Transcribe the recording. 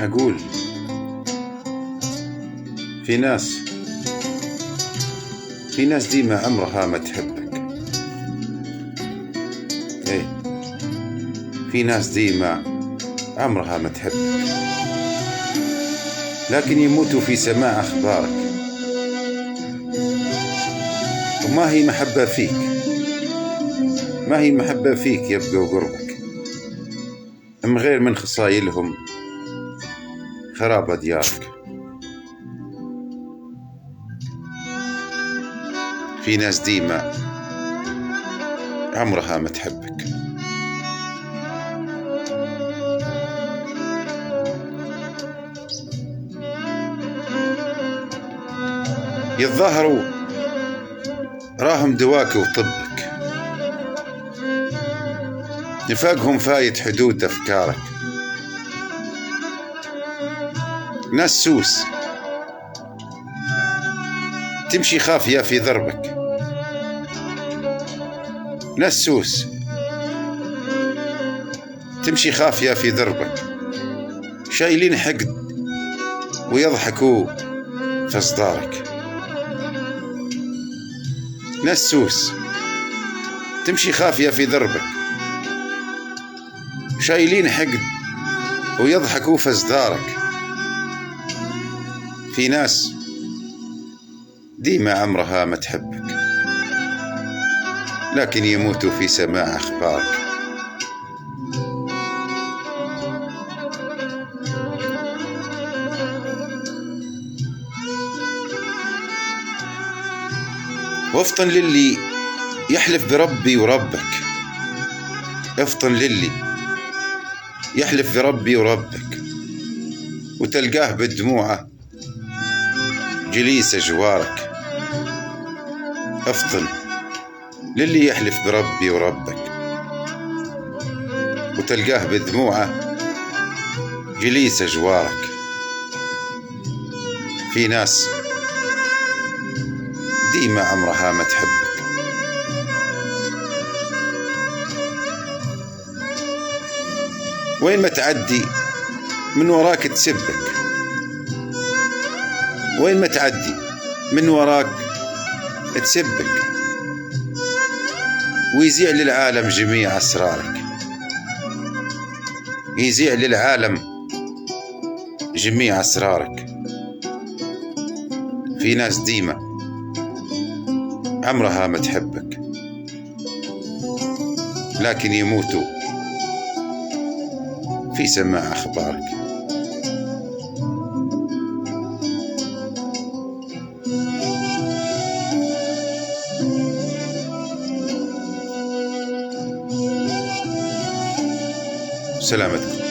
أقول في ناس ديما عمرها ما تحبك. ايه، في ناس ديما عمرها ما تحبك، لكن يموتوا في سماع أخبارك. وما هي محبة فيك، ما هي محبة فيك يبقوا قربك، من غير من خصايلهم خراب ديارك. في ناس ديما عمرها ما تحبك. يتظاهروا راهم دواك وطبك، نفاقهم فايت حدود أفكارك. ناس سوس تمشي خافية في ضربك، ناس سوس تمشي خافية في ضربك، شايلين حقد ويضحكوا في أصدارك. ناس سوس تمشي خافية في ضربك، شايلين حقد ويضحكوا في أصدارك. في ناس ديما عمرها ما تحبك، لكن يموتوا في سماع أخبارك. وافطن للي يحلف بربي وربك، افطن للي يحلف بربي وربك، وتلقاه بدموعه جليس جوارك. افطن للي يحلف بربي وربك، وتلقاه بدموعه جليس جوارك. في ناس ديما عمرها ما تحبك، وين ما تعدي من وراك تسبك، وين ما تعدي من وراك تسبك، ويذيع للعالم جميع أسرارك، يذيع للعالم جميع أسرارك. في ناس ديما عمرها ما تحبك، لكن يموتوا في سماع أخبارك. سلامتكم.